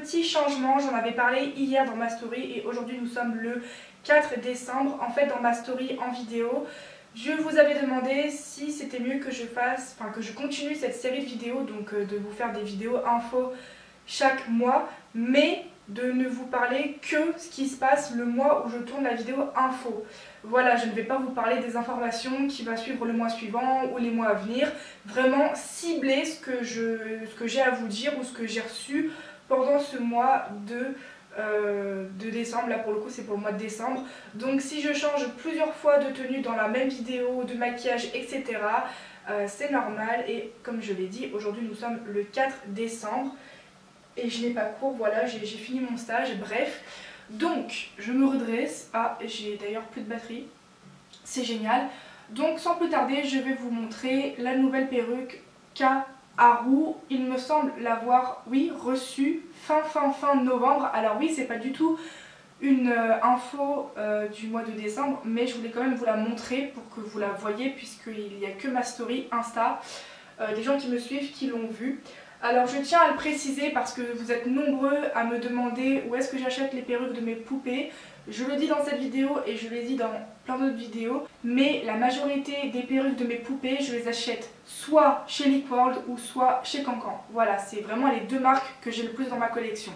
petit changement, j'en avais parlé hier dans ma story et aujourd'hui nous sommes le 4 décembre. En fait dans ma story en vidéo, je vous avais demandé si c'était mieux que je continue cette série de vidéos, donc de vous faire des vidéos info chaque mois, mais de ne vous parler que ce qui se passe le mois où je tourne la vidéo info. Voilà, je ne vais pas vous parler des informations qui va suivre le mois suivant ou les mois à venir. Vraiment cibler ce que j'ai à vous dire ou ce que j'ai reçu pendant ce mois de décembre. Là pour le coup c'est pour le mois de décembre. Donc si je change plusieurs fois de tenue dans la même vidéo, de maquillage, etc. C'est normal. Et comme je l'ai dit, aujourd'hui nous sommes le 4 décembre. Et je n'ai pas cours, voilà, j'ai fini mon stage, bref. Donc, je me redresse. Ah, j'ai d'ailleurs plus de batterie. C'est génial. Donc, sans plus tarder, je vais vous montrer la nouvelle perruque Haru. Il me semble l'avoir, oui, reçue fin novembre. Alors oui, c'est pas du tout une info du mois de décembre, mais je voulais quand même vous la montrer pour que vous la voyez, puisqu'il n'y a que ma story Insta. Des gens qui me suivent qui l'ont vue. Alors je tiens à le préciser parce que vous êtes nombreux à me demander où est-ce que j'achète les perruques de mes poupées. Je le dis dans cette vidéo et je l'ai dit dans plein d'autres vidéos, mais la majorité des perruques de mes poupées, je les achète soit chez Liquworld ou soit chez Cancan. Voilà, c'est vraiment les deux marques que j'ai le plus dans ma collection.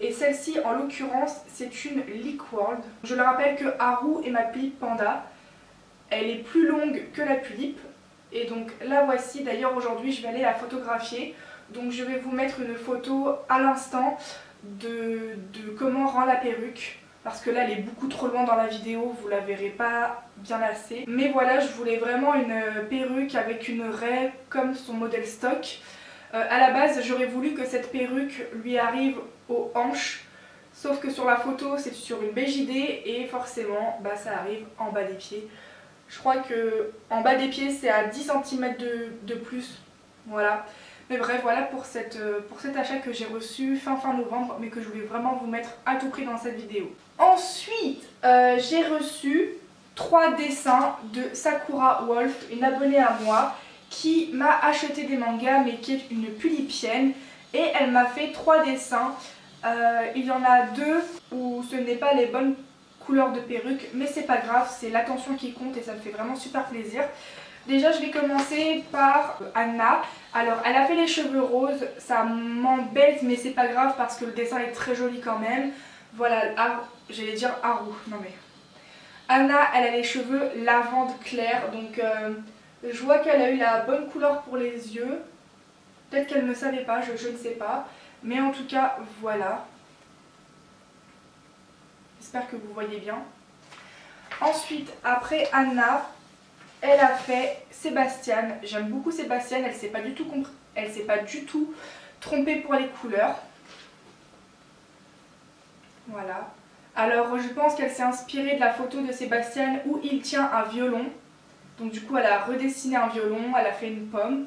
Et celle-ci, en l'occurrence, c'est une Liquworld. Je le rappelle que Haru est ma tulipe panda. Elle est plus longue que la tulipe. Et donc la voici, d'ailleurs aujourd'hui je vais aller la photographier. Donc je vais vous mettre une photo à l'instant de comment rend la perruque. Parce que là elle est beaucoup trop loin dans la vidéo, vous la verrez pas bien assez. Mais voilà, je voulais vraiment une perruque avec une raie comme son modèle stock. À la base j'aurais voulu que cette perruque lui arrive aux hanches. Sauf que sur la photo c'est sur une BJD et forcément ça arrive en bas des pieds. Je crois que en bas des pieds c'est à 10 cm de plus. Voilà. Mais bref, voilà pour cet achat que j'ai reçu fin novembre, mais que je voulais vraiment vous mettre à tout prix dans cette vidéo. Ensuite, j'ai reçu 3 dessins de Sakura Wolf, une abonnée à moi, qui m'a acheté des mangas, mais qui est une pulipienne. Et elle m'a fait 3 dessins. Il y en a 2 où ce n'est pas les bonnes couleurs de perruque, mais c'est pas grave, c'est l'attention qui compte et ça me fait vraiment super plaisir. Déjà je vais commencer par Anna. Alors elle a fait les cheveux roses, ça m'embête mais c'est pas grave parce que le dessin est très joli quand même. Voilà, j'allais dire Haru, non mais... Anna elle a les cheveux lavande clair, donc je vois qu'elle a eu la bonne couleur pour les yeux. Peut-être qu'elle ne savait pas, je ne sais pas. Mais en tout cas voilà. J'espère que vous voyez bien. Ensuite, après Anna, elle a fait Sébastiane. J'aime beaucoup Sébastiane, elle s'est pas du tout trompée pour les couleurs. Voilà. Alors je pense qu'elle s'est inspirée de la photo de Sébastiane où il tient un violon. Donc du coup elle a redessiné un violon, elle a fait une pomme.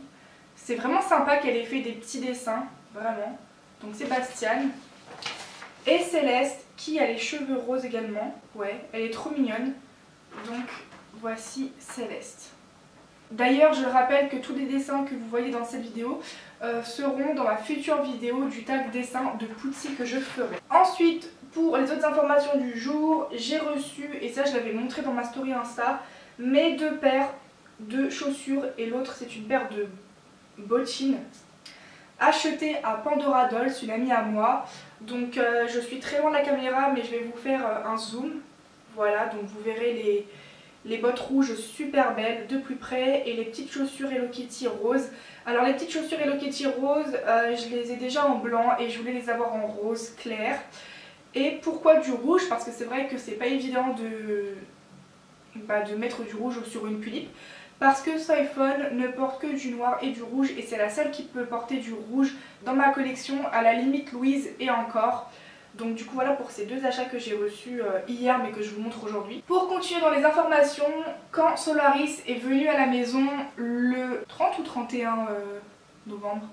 C'est vraiment sympa qu'elle ait fait des petits dessins, vraiment. Donc Sébastiane. Et Céleste qui a les cheveux roses également. Ouais, elle est trop mignonne. Donc voici Céleste. D'ailleurs je rappelle que tous les dessins que vous voyez dans cette vidéo seront dans la future vidéo du tag dessin de Poutsi que je ferai. Ensuite pour les autres informations du jour, j'ai reçu, et ça je l'avais montré dans ma story Insta, mes 2 paires de chaussures et l'autre c'est une paire de bottines achetées à Pandora Dolls, une amie à moi. Donc je suis très loin de la caméra mais je vais vous faire un zoom. Voilà, donc vous verrez les bottes rouges super belles de plus près et les petites chaussures Hello Kitty roses. Alors les petites chaussures Hello Kitty roses, je les ai déjà en blanc et je voulais les avoir en rose clair. Et pourquoi du rouge? Parce que c'est vrai que c'est pas évident de mettre du rouge sur une tulipe. Parce que Soifon ne porte que du noir et du rouge et c'est la seule qui peut porter du rouge dans ma collection, à la limite Louise et encore. Donc du coup voilà pour ces 2 achats que j'ai reçus hier mais que je vous montre aujourd'hui. Pour continuer dans les informations, quand Solaris est venue à la maison le 30 ou 31 novembre,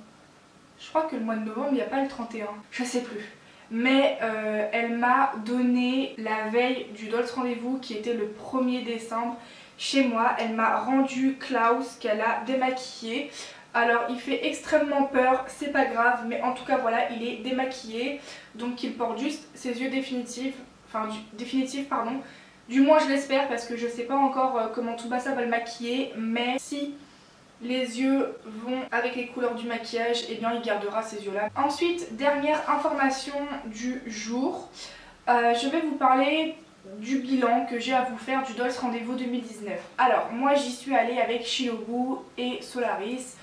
je crois que le mois de novembre il n'y a pas le 31, je sais plus. Mais elle m'a donné la veille du Dolls Rendez-vous qui était le 1er décembre chez moi. Elle m'a rendu Klaus qu'elle a démaquillé. Alors il fait extrêmement peur, c'est pas grave, mais en tout cas voilà, il est démaquillé, donc il porte juste ses yeux définitifs, pardon. Du moins je l'espère parce que je sais pas encore comment Tsubasa va le maquiller, mais si les yeux vont avec les couleurs du maquillage, et bien il gardera ces yeux là. Ensuite, dernière information du jour, je vais vous parler du bilan que j'ai à vous faire du Dolls Rendez-vous 2019. Alors moi j'y suis allée avec Shiobu et Solaris.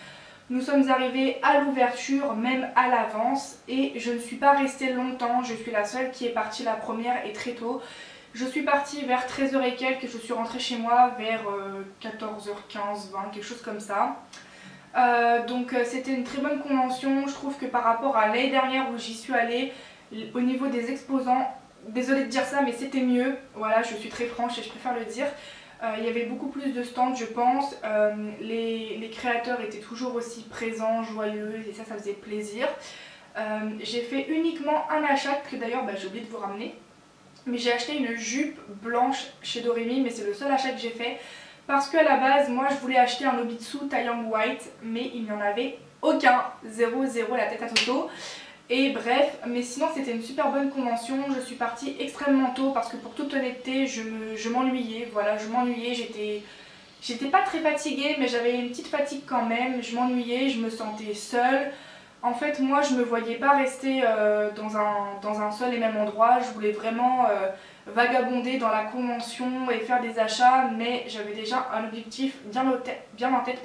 Nous sommes arrivés à l'ouverture, même à l'avance, et je ne suis pas restée longtemps, je suis la seule qui est partie la première et très tôt. Je suis partie vers 13 h et quelques, je suis rentrée chez moi vers 14 h 15, 20, quelque chose comme ça. Donc c'était une très bonne convention. Je trouve que par rapport à l'année dernière où j'y suis allée, au niveau des exposants, désolée de dire ça mais c'était mieux, voilà, je suis très franche et je préfère le dire. Il y avait beaucoup plus de stands je pense, les créateurs étaient toujours aussi présents, joyeux et ça faisait plaisir. J'ai fait uniquement un achat que d'ailleurs j'ai oublié de vous ramener. Mais j'ai acheté une jupe blanche chez Doremi, mais c'est le seul achat que j'ai fait. Parce qu'à la base, moi je voulais acheter un Nobitsu Taeyang White, mais il n'y en avait aucun. 0, 0 la tête à Toto. Et bref, mais sinon c'était une super bonne convention. Je suis partie extrêmement tôt parce que pour toute honnêteté, je m'ennuyais. Voilà, je m'ennuyais, j'étais pas très fatiguée, mais j'avais une petite fatigue quand même. Je m'ennuyais, je me sentais seule. En fait, moi, je me voyais pas rester dans un seul et même endroit. Je voulais vraiment vagabonder dans la convention et faire des achats, mais j'avais déjà un objectif bien en tête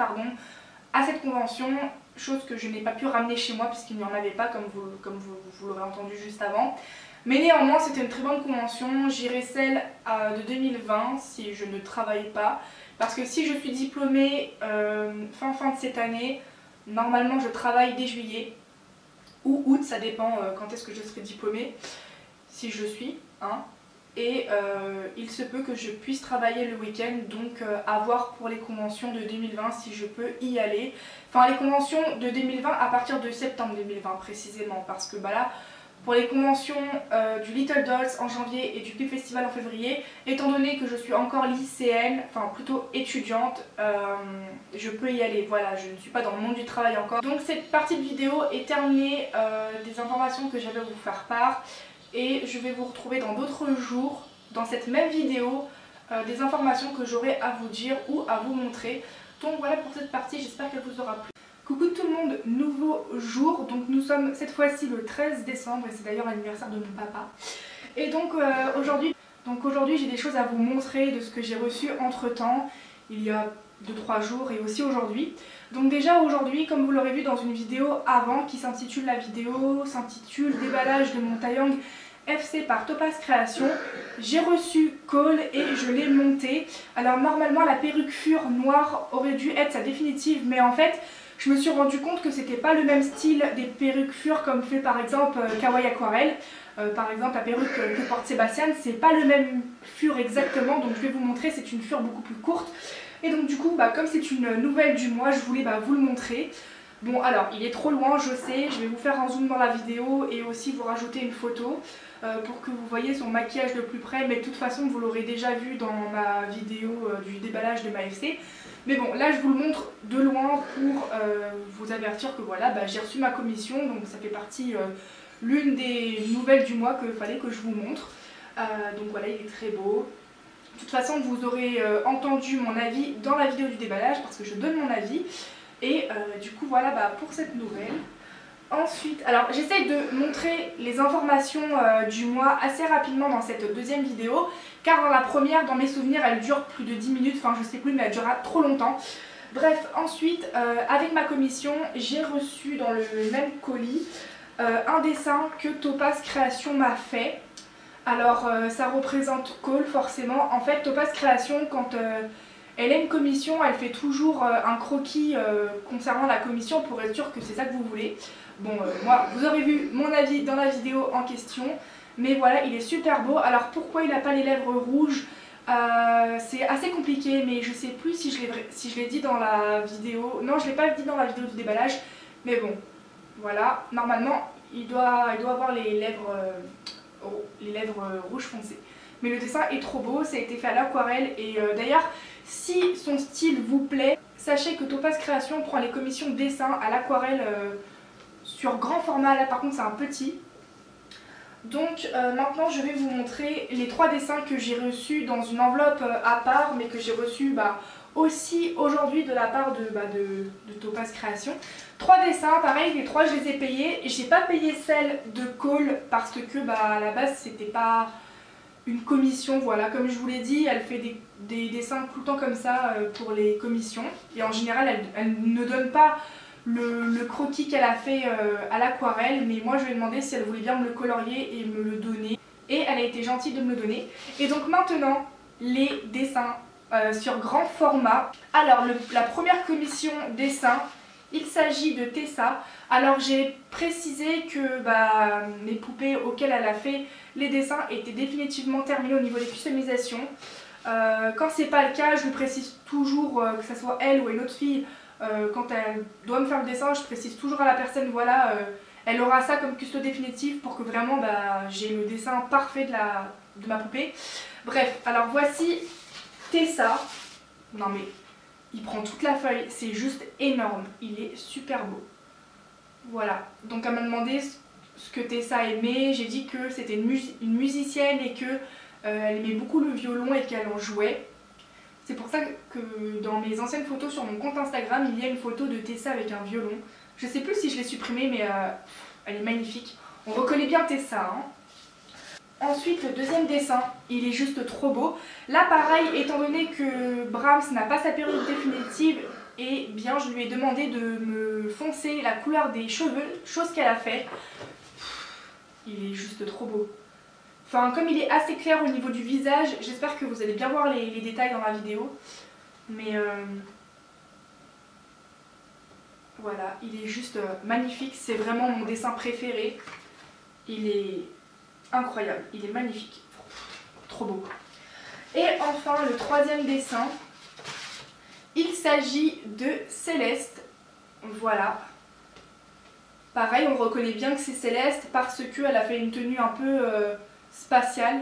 à cette convention, chose que je n'ai pas pu ramener chez moi puisqu'il n'y en avait pas, comme vous l'aurez entendu juste avant. Mais néanmoins, c'était une très bonne convention. J'irai celle de 2020 si je ne travaille pas, parce que si je suis diplômée fin de cette année, normalement je travaille dès juillet ou août, ça dépend quand est-ce que je serai diplômée, si je suis, hein. Et il se peut que je puisse travailler le week-end, donc à voir pour les conventions de 2020 si je peux y aller. Enfin les conventions de 2020 à partir de septembre 2020 précisément, parce que là, pour les conventions du Little Dolls en janvier et du Pip Festival en février, étant donné que je suis encore lycéenne, enfin plutôt étudiante, je peux y aller, voilà, je ne suis pas dans le monde du travail encore. Donc cette partie de vidéo est terminée des informations que j'avais à vous faire part, et je vais vous retrouver dans d'autres jours, dans cette même vidéo, des informations que j'aurai à vous dire ou à vous montrer. Donc voilà pour cette partie, j'espère qu'elle vous aura plu. Coucou tout le monde, nouveau jour, donc nous sommes cette fois-ci le 13 décembre et c'est d'ailleurs l'anniversaire de mon papa. Et donc aujourd'hui j'ai des choses à vous montrer de ce que j'ai reçu entre temps, il y a 2-3 jours et aussi aujourd'hui. Donc déjà aujourd'hui, comme vous l'aurez vu dans une vidéo avant qui s'intitule, la vidéo s'intitule déballage de mon Taeyang FC par Topaz Création, j'ai reçu Cole et je l'ai monté. Alors normalement la perruque fure noire aurait dû être sa définitive, mais en fait je me suis rendu compte que c'était pas le même style des perruques fure comme fait par exemple Kawaii Aquarelle. Par exemple la perruque que porte Sébastien, c'est pas le même fure exactement, donc je vais vous montrer, c'est une fure beaucoup plus courte. Et donc du coup, comme c'est une nouvelle du mois, je voulais vous le montrer. Bon alors, il est trop loin, je sais, je vais vous faire un zoom dans la vidéo et aussi vous rajouter une photo pour que vous voyez son maquillage de plus près, mais de toute façon vous l'aurez déjà vu dans ma vidéo du déballage de ma FC. Mais bon, là je vous le montre de loin pour vous avertir que voilà, j'ai reçu ma commission, donc ça fait partie l'une des nouvelles du mois qu'il fallait que je vous montre. Donc voilà, il est très beau. De toute façon, vous aurez entendu mon avis dans la vidéo du déballage parce que je donne mon avis. Et du coup, voilà pour cette nouvelle. Ensuite, alors j'essaye de montrer les informations du mois assez rapidement dans cette deuxième vidéo, car dans la première, dans mes souvenirs, elle dure plus de 10 minutes, enfin je sais plus, mais elle durera trop longtemps. Bref, ensuite, avec ma commission, j'ai reçu dans le même colis un dessin que Topaz Création m'a fait. Alors ça représente Cole forcément. En fait Topaz Création, quand elle a une commission, elle fait toujours un croquis concernant la commission pour être sûr que c'est ça que vous voulez. Bon moi vous aurez vu mon avis dans la vidéo en question, mais voilà, il est super beau. Alors pourquoi il n'a pas les lèvres rouges, c'est assez compliqué, mais je sais plus si je l'ai dit dans la vidéo. Non, je l'ai pas dit dans la vidéo du déballage, mais bon voilà, normalement il doit avoir les lèvres rouges foncées. Mais le dessin est trop beau, ça a été fait à l'aquarelle et d'ailleurs si son style vous plaît, sachez que Topaz Création prend les commissions dessin à l'aquarelle sur grand format. Là par contre c'est un petit. Donc maintenant je vais vous montrer les 3 dessins que j'ai reçus dans une enveloppe à part, mais que j'ai reçus aussi aujourd'hui de la part de Topaz Création. 3 dessins, pareil, les 3 je les ai payés. J'ai pas payé celle de Cole parce que à la base c'était pas une commission, voilà, comme je vous l'ai dit, elle fait des dessins tout le temps comme ça pour les commissions. Et en général elle ne donne pas le croquis qu'elle a fait à l'aquarelle, mais moi je lui ai demandé si elle voulait bien me le colorier et me le donner. Et elle a été gentille de me le donner. Et donc maintenant, les dessins sur grand format. Alors la première commission dessin, il s'agit de Tessa. Alors j'ai précisé que les poupées auxquelles elle a fait les dessins étaient définitivement terminées au niveau des customisations. Quand c'est pas le cas, je lui précise toujours que ce soit elle ou une autre fille. Quand elle doit me faire le dessin, je précise toujours à la personne, voilà, elle aura ça comme custo définitif pour que vraiment j'ai le dessin parfait de ma poupée. Bref, alors voici Tessa. Non mais, il prend toute la feuille, c'est juste énorme, il est super beau. Voilà, donc elle m'a demandé ce que Tessa aimait, j'ai dit que c'était une musicienne et que elle aimait beaucoup le violon et qu'elle en jouait. C'est pour ça que dans mes anciennes photos sur mon compte Instagram, il y a une photo de Tessa avec un violon. Je sais plus si je l'ai supprimée, mais elle est magnifique. On reconnaît bien Tessa, hein. Ensuite, le deuxième dessin, il est juste trop beau. Là, pareil, étant donné que Brahms n'a pas sa perruque définitive, et bien je lui ai demandé de me foncer la couleur des cheveux, chose qu'elle a fait. Il est juste trop beau. Enfin, comme il est assez clair au niveau du visage, j'espère que vous allez bien voir les détails dans la vidéo. Mais voilà, il est juste magnifique. C'est vraiment mon dessin préféré. Il est incroyable, il est magnifique. Trop beau. Et enfin, le troisième dessin, il s'agit de Céleste. Voilà. Pareil, on reconnaît bien que c'est Céleste parce qu'elle a fait une tenue un peu spatiale.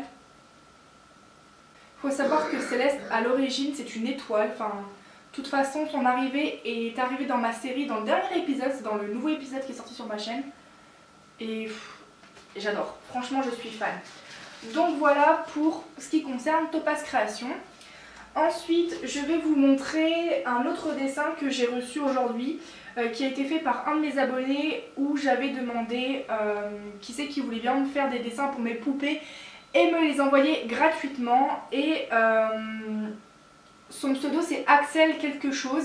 Il faut savoir que Céleste, à l'origine, c'est une étoile. Enfin, de toute façon, son arrivée est arrivée dans ma série, dans le dernier épisode, c'est dans le nouveau épisode qui est sorti sur ma chaîne. Et j'adore. Franchement, je suis fan. Donc voilà pour ce qui concerne Topaz Création. Ensuite, je vais vous montrer un autre dessin que j'ai reçu aujourd'hui, qui a été fait par un de mes abonnés, où j'avais demandé qui c'est qui voulait bien me faire des dessins pour mes poupées et me les envoyer gratuitement. Et son pseudo c'est Axel quelque chose.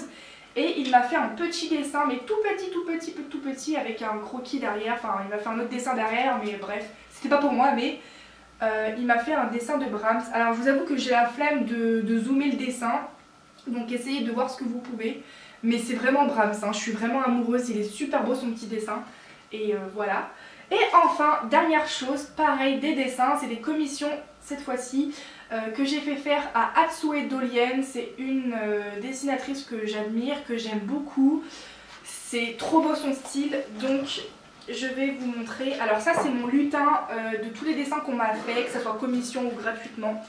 Et il m'a fait un petit dessin, mais tout petit, avec un croquis derrière. Enfin, il m'a fait un autre dessin derrière, mais bref, c'était pas pour moi, mais il m'a fait un dessin de Brahms. Alors, je vous avoue que j'ai la flemme de zoomer le dessin, donc essayez de voir ce que vous pouvez. Mais c'est vraiment Brahms, hein. Je suis vraiment amoureuse, il est super beau son petit dessin. Et voilà. Et enfin, dernière chose, pareil, des dessins, c'est des commissions cette fois-ci. Que j'ai fait faire à Atsue Dolien. C'est une dessinatrice que j'admire, que j'aime beaucoup. C'est trop beau son style, donc je vais vous montrer. Alors ça c'est mon lutin de tous les dessins qu'on m'a fait, que ce soit commission ou gratuitement.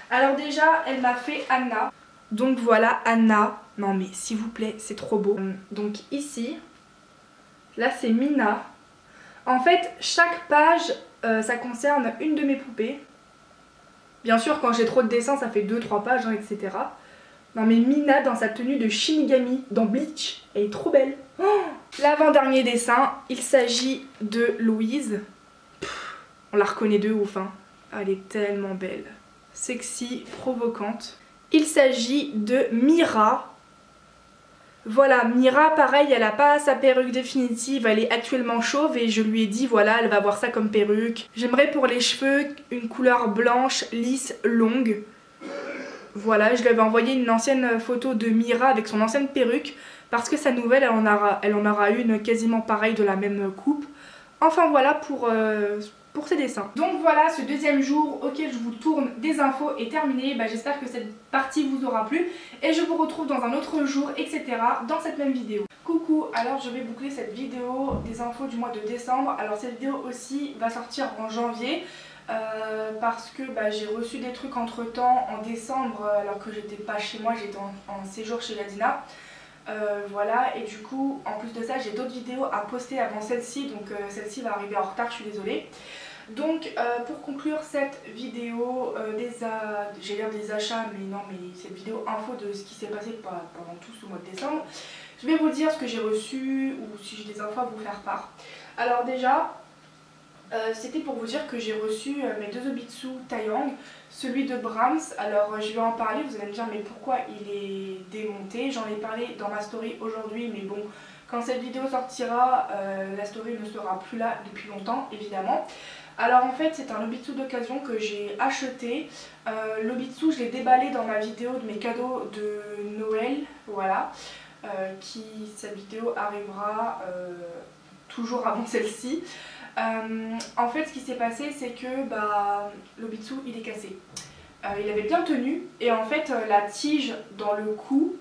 Alors déjà elle m'a fait Anna. Donc voilà Anna. Non mais s'il vous plaît, c'est trop beau. Donc ici, là c'est Mina. En fait chaque page ça concerne une de mes poupées. Bien sûr, quand j'ai trop de dessins, ça fait 2-3 pages, hein, etc. Non mais Mina dans sa tenue de Shinigami dans Bleach, elle est trop belle. Oh, l'avant-dernier dessin, il s'agit de Louise. On la reconnaît de ouf, hein. Elle est tellement belle. Sexy, provocante. Il s'agit de Mira. Voilà, Mira, pareil, elle n'a pas sa perruque définitive, elle est actuellement chauve et je lui ai dit, voilà, elle va avoir ça comme perruque. J'aimerais pour les cheveux une couleur blanche, lisse, longue. Voilà, je lui avais envoyé une ancienne photo de Mira avec son ancienne perruque parce que sa nouvelle, elle en aura une quasiment pareille de la même coupe. Enfin voilà pour ces dessins. Donc voilà, ce deuxième jour auquel je vous tourne des infos est terminé. J'espère que cette partie vous aura plu et je vous retrouve dans un autre jour, etc. dans cette même vidéo. Coucou, alors je vais boucler cette vidéo des infos du mois de décembre. Alors cette vidéo aussi va sortir en janvier parce que j'ai reçu des trucs entre temps en décembre alors que j'étais pas chez moi, j'étais en séjour chez Yadina. Voilà, et du coup en plus de ça j'ai d'autres vidéos à poster avant celle-ci, donc celle-ci va arriver en retard, je suis désolée. Donc pour conclure cette vidéo, j'ai l'air des achats, mais non, mais cette vidéo info de ce qui s'est passé pendant tout ce mois de décembre, je vais vous dire ce que j'ai reçu ou si j'ai des infos à vous faire part. Alors déjà, c'était pour vous dire que j'ai reçu mes deux Obitsu Taeyang, celui de Brahms. Alors je vais en parler, vous allez me dire mais pourquoi il est démonté. J'en ai parlé dans ma story aujourd'hui, mais bon, quand cette vidéo sortira, la story ne sera plus là depuis longtemps évidemment. Alors en fait c'est un Obitsu d'occasion que j'ai acheté. L'Obitsu je l'ai déballé dans ma vidéo de mes cadeaux de Noël, voilà. Cette vidéo arrivera toujours avant celle-ci. En fait ce qui s'est passé c'est que l'Obitsu il est cassé. Il avait bien tenu et en fait la tige dans le cou,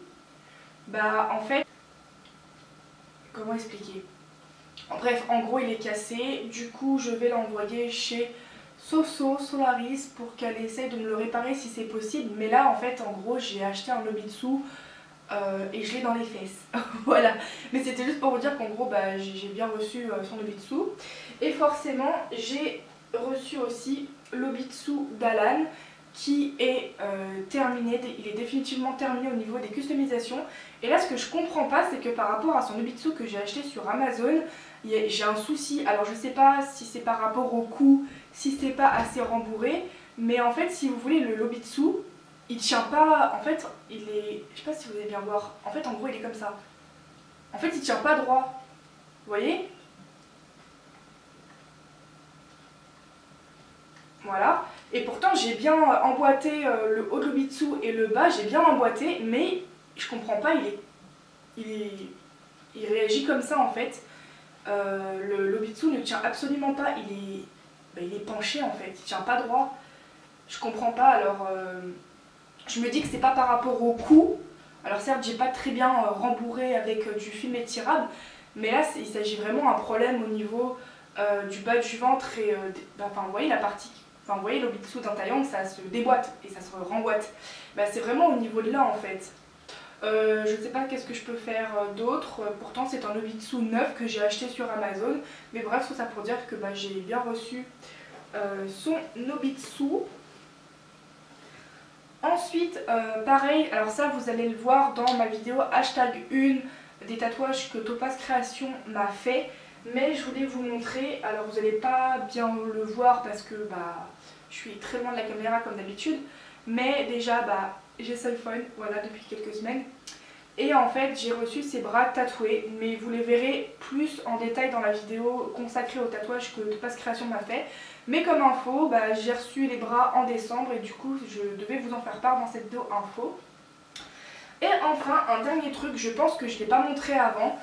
en fait, comment expliquer? Bref, en gros il est cassé, du coup je vais l'envoyer chez Soso Solaris pour qu'elle essaye de me le réparer si c'est possible. Mais là en fait en gros j'ai acheté un Obitsu et je l'ai dans les fesses. Voilà, mais c'était juste pour vous dire qu'en gros j'ai bien reçu son Obitsu. Et forcément j'ai reçu aussi l'Obitsu d'Alan qui est terminé, il est définitivement terminé au niveau des customisations. Et là ce que je comprends pas c'est que par rapport à son Obitsu que j'ai acheté sur Amazon, j'ai un souci. Alors je sais pas si c'est par rapport au coût, si c'est pas assez rembourré, mais en fait si vous voulez l'Obitsu, il tient pas, en fait il est, je sais pas si vous allez bien voir, en fait en gros il est comme ça. En fait il tient pas droit, vous voyez? Voilà, et pourtant j'ai bien emboîté le haut de l'Obitsu et le bas, j'ai bien emboîté, mais je comprends pas, il réagit comme ça en fait. L'Obitsu ne tient absolument pas, il est penché en fait, il tient pas droit. Je comprends pas, alors je me dis que c'est pas par rapport au cou. Alors certes j'ai pas très bien rembourré avec du film étirable, mais là il s'agit vraiment d'un problème au niveau du bas du ventre et vous voyez la partie, vous voyez l'Obitsu d'un Taeyang, ça se déboîte et ça se remboîte. C'est vraiment au niveau de là en fait. Je ne sais pas qu'est-ce que je peux faire d'autre, pourtant c'est un Obitsu neuf que j'ai acheté sur Amazon, mais bref tout ça pour dire que j'ai bien reçu son Obitsu. Ensuite pareil, alors ça vous allez le voir dans ma vidéo #1 des tatouages que Topaz Création m'a fait, mais je voulais vous montrer. Alors vous n'allez pas bien le voir parce que je suis très loin de la caméra comme d'habitude, mais déjà j'ai ce iPhone, voilà, depuis quelques semaines. Et en fait j'ai reçu ces bras tatoués, mais vous les verrez plus en détail dans la vidéo consacrée au tatouage que Topaz Création m'a fait. Mais comme info, j'ai reçu les bras en décembre et du coup je devais vous en faire part dans cette vidéo info. Et enfin un dernier truc, je pense que je ne l'ai pas montré avant.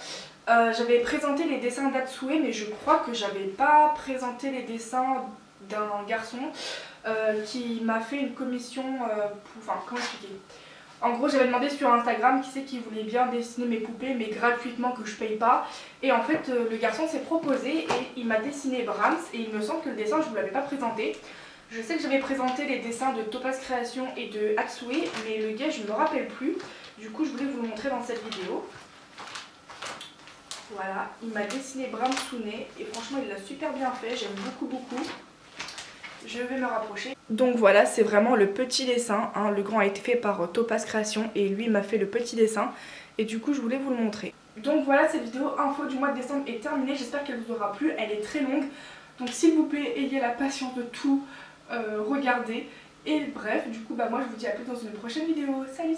J'avais présenté les dessins d'Atsue, mais je crois que j'avais pas présenté les dessins d'un garçon qui m'a fait une commission comment expliquer? En gros j'avais demandé sur Instagram qui c'est qui voulait bien dessiner mes poupées mais gratuitement, que je paye pas. Et en fait le garçon s'est proposé et il m'a dessiné Brahms et il me semble que le dessin je ne vous l'avais pas présenté. Je sais que j'avais présenté les dessins de Topaz Création et de Atsue, mais le gars je ne me rappelle plus. Du coup je voulais vous le montrer dans cette vidéo. Voilà, il m'a dessiné Brahms Sune et franchement il l'a super bien fait, j'aime beaucoup. Je vais me rapprocher. Donc voilà, c'est vraiment le petit dessin, hein. Le grand a été fait par Topaz Création et lui m'a fait le petit dessin. Et du coup je voulais vous le montrer. Donc voilà, cette vidéo info du mois de décembre est terminée, j'espère qu'elle vous aura plu, elle est très longue. Donc s'il vous plaît, ayez la patience de tout regarder. Et bref, du coup moi je vous dis à plus dans une prochaine vidéo. Salut!